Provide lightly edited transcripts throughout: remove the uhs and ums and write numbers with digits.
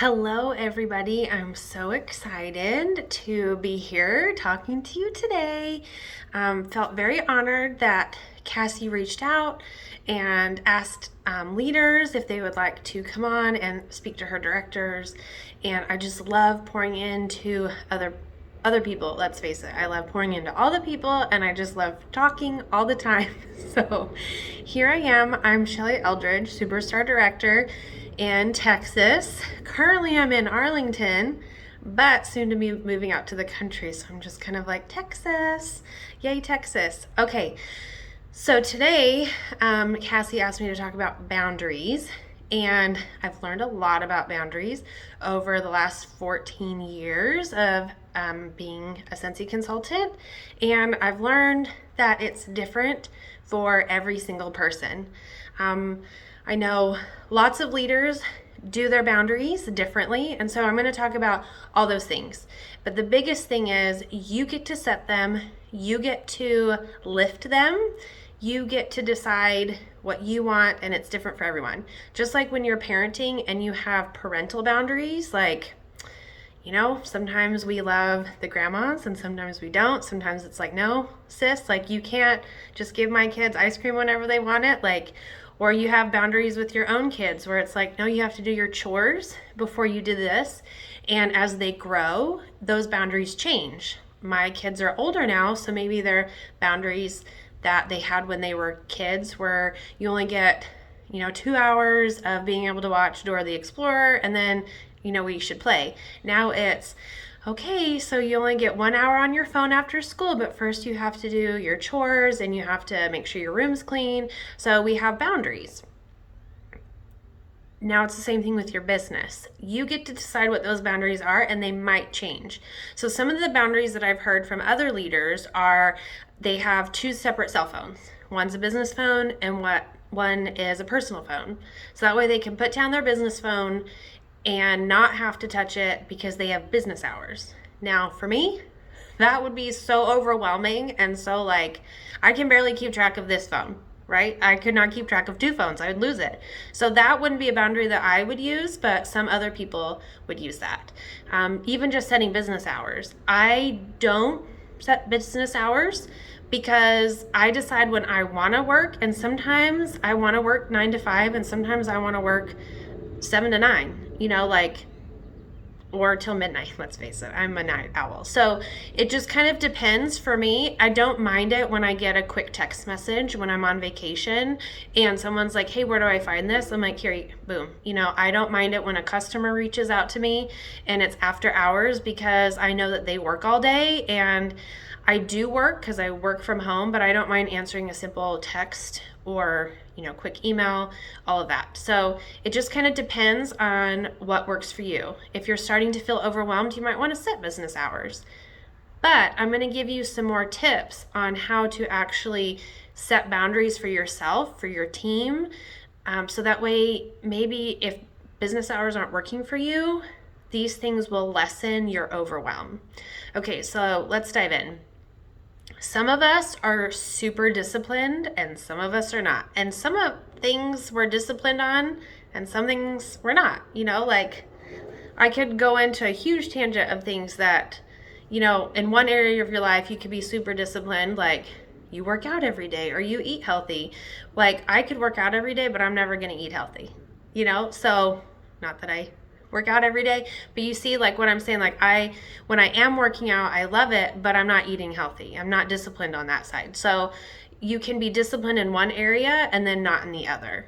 Hello, everybody. I'm so excited to be here talking to you today. Felt very honored that Cassie reached out and asked leaders if they would like to come on and speak to her directors. And I just love pouring into other people. Let's face it, I love pouring into all the people, and I just love talking all the time. So here I am. I'm Shelly Eldridge, Superstar Director in Texas. Currently, I'm in Arlington, but soon to be moving out to the country. So I'm just kind of like, Texas, yay, Texas. Okay, so today, Cassie asked me to talk about boundaries. And I've learned a lot about boundaries over the last 14 years of being a Scentsy consultant. And I've learned that it's different for every single person. I know lots of leaders do their boundaries differently, and so I'm going to talk about all those things. But the biggest thing is you get to set them, you get to lift them, you get to decide what you want, and it's different for everyone. Just like when you're parenting and you have parental boundaries, like, sometimes we love the grandmas and sometimes we don't. Sometimes it's like, no, sis, like you can't just give my kids ice cream whenever they want it. Or you have boundaries with your own kids where it's like, no, you have to do your chores before you do this. And as they grow, those boundaries change. My kids are older now, so maybe their boundaries that they had when they were kids where you only get 2 hours of being able to watch Dora the Explorer, and then we should play. Now it's okay, so you only get 1 hour on your phone after school, but first you have to do your chores and you have to make sure your room's clean. So we have boundaries. Now it's the same thing with your business. You get to decide what those boundaries are, and they might change. So some of the boundaries that I've heard from other leaders are they have 2 separate cell phones. One's a business phone and one is a personal phone. So that way they can put down their business phone and not have to touch it because they have business hours. Now for me, that would be so overwhelming, and so I can barely keep track of this phone. Right? I could not keep track of 2 phones. I would lose it. So that wouldn't be a boundary that I would use, but some other people would use that. Even just setting business hours. I don't set business hours because I decide when I want to work, and sometimes I want to work 9 to 5, and sometimes I want to work 7 to 9, or till midnight. Let's face it, I'm a night owl. So it just kind of depends for me. I don't mind it when I get a quick text message when I'm on vacation and someone's like, hey, where do I find this? I'm like, here, boom. I don't mind it when a customer reaches out to me and it's after hours because I know that they work all day, and I do work because I work from home, but I don't mind answering a simple text or quick email, all of that. So it just kind of depends on what works for you. If you're starting to feel overwhelmed, you might want to set business hours. But I'm going to give you some more tips on how to actually set boundaries for yourself, for your team, so that way maybe if business hours aren't working for you, these things will lessen your overwhelm. Okay, so let's dive in. Some of us are super disciplined and some of us are not. And some of things we're disciplined on and some things we're not. I could go into a huge tangent of things that, in one area of your life you could be super disciplined, like you work out every day or you eat healthy. I could work out every day, but I'm never going to eat healthy. So not that I work out every day, but you see what I'm saying, when I am working out, I love it, but I'm not eating healthy. I'm not disciplined on that side. So you can be disciplined in one area and then not in the other.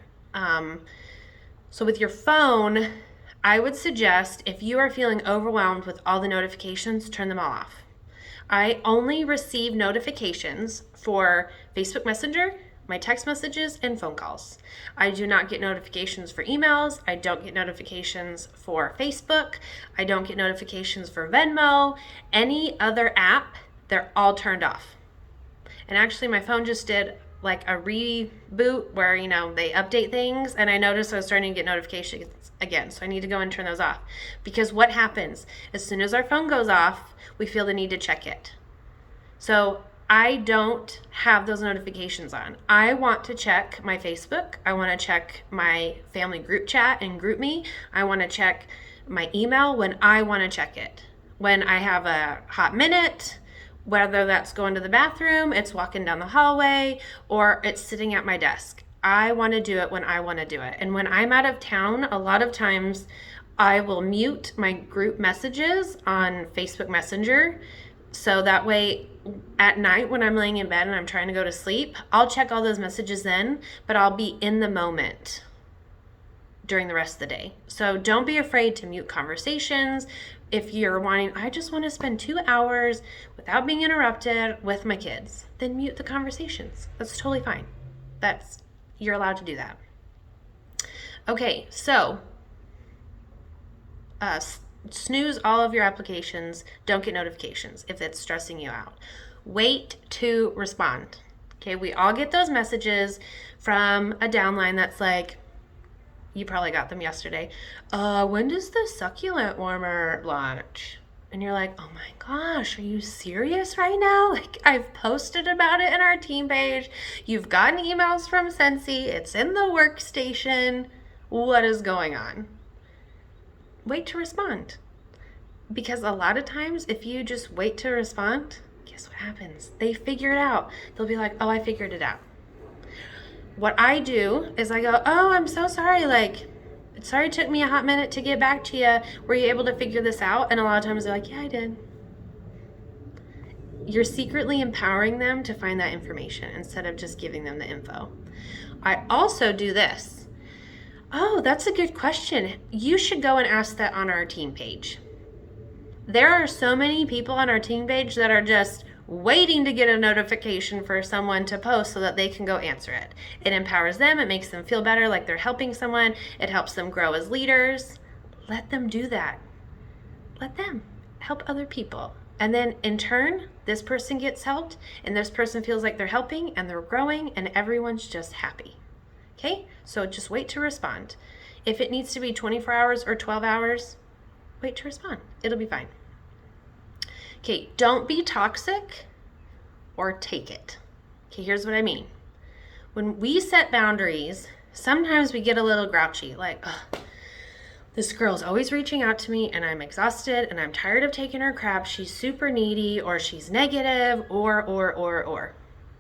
So with your phone, I would suggest if you are feeling overwhelmed with all the notifications, turn them all off. I only receive notifications for Facebook Messenger, my text messages, and phone calls. I do not get notifications for emails. I don't get notifications for Facebook. I don't get notifications for Venmo. Any other app, they're all turned off. And actually my phone just did a reboot where, they update things, and I noticed I was starting to get notifications again. So I need to go and turn those off. Because what happens, as soon as our phone goes off, we feel the need to check it. So I don't have those notifications on. I want to check my Facebook. I want to check my family group chat and GroupMe. I want to check my email when I want to check it. When I have a hot minute, whether that's going to the bathroom, it's walking down the hallway, or it's sitting at my desk. I want to do it when I want to do it. And when I'm out of town, a lot of times I will mute my group messages on Facebook Messenger. So that way at night when I'm laying in bed and I'm trying to go to sleep, I'll check all those messages then, but I'll be in the moment during the rest of the day. So don't be afraid to mute conversations. If you're wanting, I just want to spend 2 hours without being interrupted with my kids, then mute the conversations. That's totally fine. You're allowed to do that. Okay, so snooze all of your applications. Don't get notifications if it's stressing you out. Wait to respond. Okay, we all get those messages from a downline that's like, you probably got them yesterday. When does the succulent warmer launch? And you're like, oh my gosh, are you serious right now? Like, I've posted about it in our team page. You've gotten emails from Scentsy. It's in the workstation. What is going on? Wait to respond. Because a lot of times, if you just wait to respond, guess what happens? They figure it out. They'll be like, oh, I figured it out. What I do is I go, oh, I'm so sorry. Like, sorry it took me a hot minute to get back to you. Were you able to figure this out? And a lot of times they're like, yeah, I did. You're secretly empowering them to find that information instead of just giving them the info. I also do this. Oh, that's a good question. You should go and ask that on our team page. There are so many people on our team page that are just waiting to get a notification for someone to post so that they can go answer it. It empowers them. It makes them feel better, like they're helping someone. It helps them grow as leaders. Let them do that. Let them help other people. And then in turn, this person gets helped and this person feels like they're helping and they're growing and everyone's just happy. Okay? So just wait to respond. If it needs to be 24 hours or 12 hours, wait to respond. It'll be fine. Okay, don't be toxic or take it. Okay, here's what I mean. When we set boundaries, sometimes we get a little grouchy, like, ugh, this girl's always reaching out to me and I'm exhausted and I'm tired of taking her crap. She's super needy or she's negative or.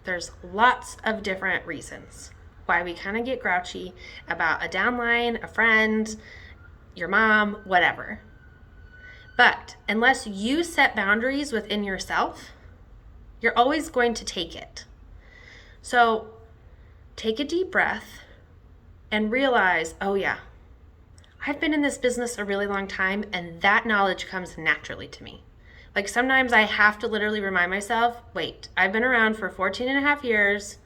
There's lots of different reasons why we kind of get grouchy about a downline, a friend, your mom, whatever. But unless you set boundaries within yourself, you're always going to take it. So take a deep breath and realize, oh yeah, I've been in this business a really long time and that knowledge comes naturally to me. Like sometimes I have to literally remind myself, wait, I've been around for 14 and a half years.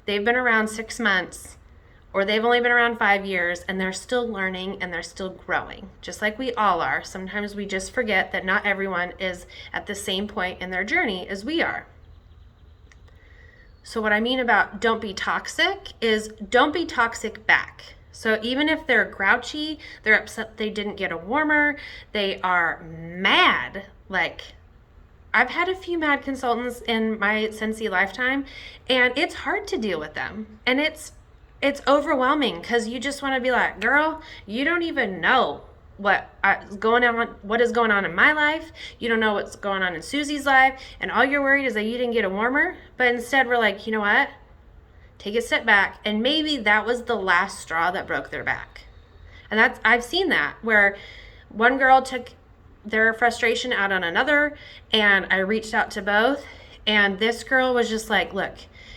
They've been around 6 months. Or they've only been around 5 years and they're still learning and they're still growing, just like we all are. Sometimes we just forget that not everyone is at the same point in their journey as we are. So what I mean about don't be toxic is don't be toxic back. So even if they're grouchy, they're upset they didn't get a warmer, they are mad. Like, I've had a few mad consultants in my Scentsy lifetime and it's hard to deal with them. And it's overwhelming because you just want to be like, girl, you don't even know what is going on in my life. You don't know what's going on in Susie's life. And all you're worried is that you didn't get a warmer. But instead we're like, you know what? Take a step back. And maybe that was the last straw that broke their back. And I've seen that where one girl took their frustration out on another and I reached out to both. And this girl was just like, look,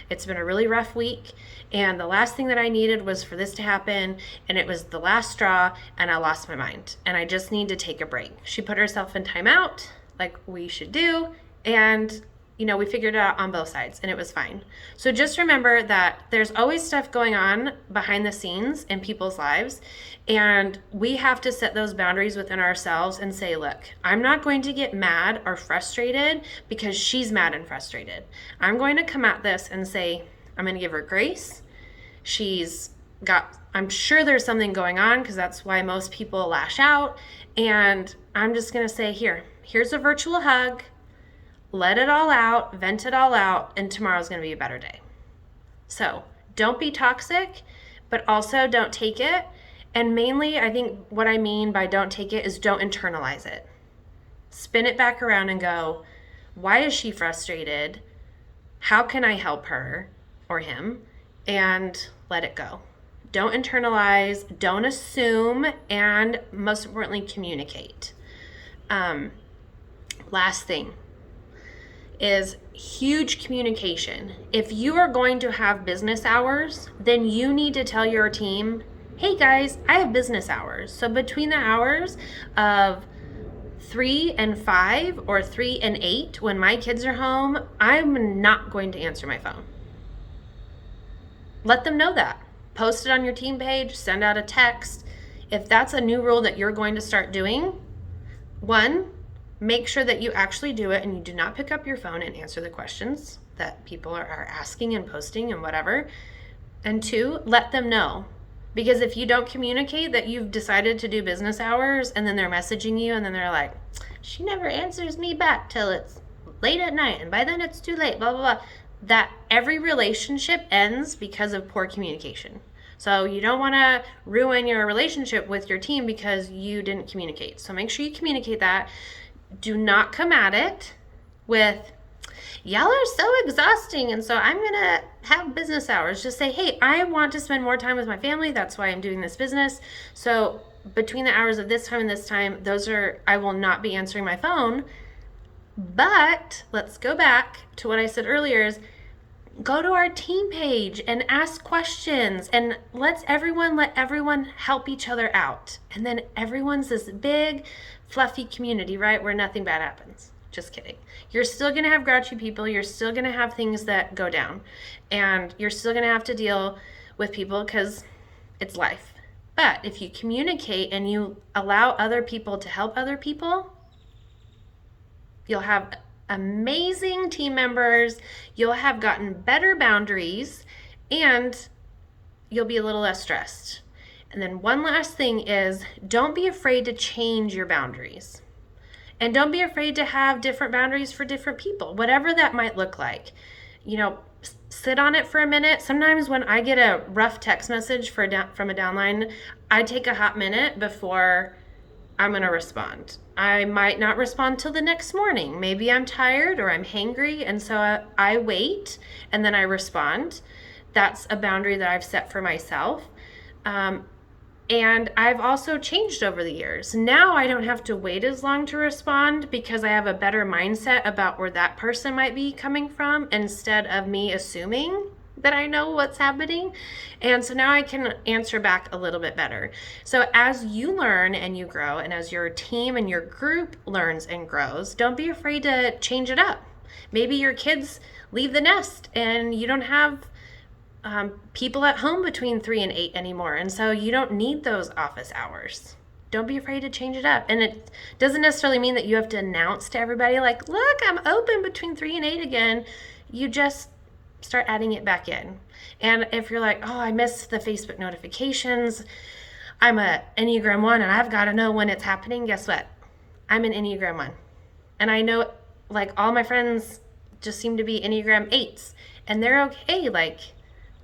it's been a really rough week. And the last thing that I needed was for this to happen. And it was the last straw and I lost my mind. And I just need to take a break. She put herself in timeout like we should do. And, we figured it out on both sides and it was fine. So just remember that there's always stuff going on behind the scenes in people's lives. And we have to set those boundaries within ourselves and say, look, I'm not going to get mad or frustrated because she's mad and frustrated. I'm going to come at this and say, I'm going to give her grace. I'm sure there's something going on because that's why most people lash out. And I'm just going to say, here's a virtual hug. Let it all out, vent it all out, and tomorrow's going to be a better day. So don't be toxic, but also don't take it. And mainly, I think what I mean by don't take it is don't internalize it. Spin it back around and go, why is she frustrated? How can I help her or him? And let it go. Don't internalize, don't assume, and most importantly, communicate. Last thing is huge communication. If you are going to have business hours, then you need to tell your team, hey guys, I have business hours. So between the hours of 3 and 5 or 3 and 8, when my kids are home, I'm not going to answer my phone. Let them know that. Post it on your team page, send out a text. If that's a new rule that you're going to start doing, one, make sure that you actually do it and you do not pick up your phone and answer the questions that people are asking and posting and whatever. And two, let them know. Because if you don't communicate that you've decided to do business hours and then they're messaging you and then they're like, she never answers me back till it's late at night and by then it's too late, blah, blah, blah. That every relationship ends because of poor communication. So you don't want to ruin your relationship with your team because you didn't communicate. So make sure you communicate that. Do not come at it with, y'all are so exhausting and so I'm gonna have business hours. Just say, hey, I want to spend more time with my family. That's why I'm doing this business. So between the hours of this time and this time, I will not be answering my phone. But let's go back to what I said earlier is go to our team page and ask questions and let everyone help each other out. And then everyone's this big fluffy community, right? Where nothing bad happens. Just kidding. You're still going to have grouchy people. You're still going to have things that go down. And you're still going to have to deal with people because it's life. But if you communicate and you allow other people to help other people, you'll have amazing team members. You'll have gotten better boundaries and you'll be a little less stressed. And then one last thing is don't be afraid to change your boundaries. And don't be afraid to have different boundaries for different people, whatever that might look like. You know, sit on it for a minute. Sometimes when I get a rough text message from a downline, I take a hot minute before I'm going to respond. I might not respond till the next morning. Maybe I'm tired or I'm hangry, and so I wait and then I respond. That's a boundary that I've set for myself. And I've also changed over the years. Now I don't have to wait as long to respond because I have a better mindset about where that person might be coming from instead of me assuming that I know what's happening. And so now I can answer back a little bit better. So as you learn and you grow, and as your team and your group learns and grows, don't be afraid to change it up. Maybe your kids leave the nest and you don't have people at home between 3 and 8 anymore. And so you don't need those office hours. Don't be afraid to change it up. And it doesn't necessarily mean that you have to announce to everybody like, look, I'm open between 3 and 8 again. You just start adding it back in. And if you're like, oh, I missed the Facebook notifications, I'm a Enneagram 1 and I've got to know when it's happening. Guess what? I'm an Enneagram 1. And I know like all my friends just seem to be Enneagram 8s. And they're okay, like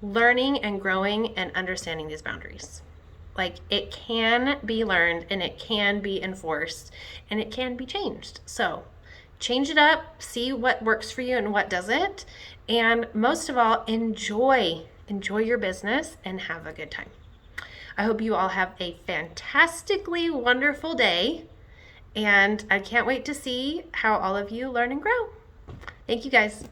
learning and growing and understanding these boundaries. Like it can be learned and it can be enforced and it can be changed. So change it up, see what works for you and what doesn't. And most of all, enjoy your business and have a good time. I hope you all have a fantastically wonderful day. And I can't wait to see how all of you learn and grow. Thank you guys.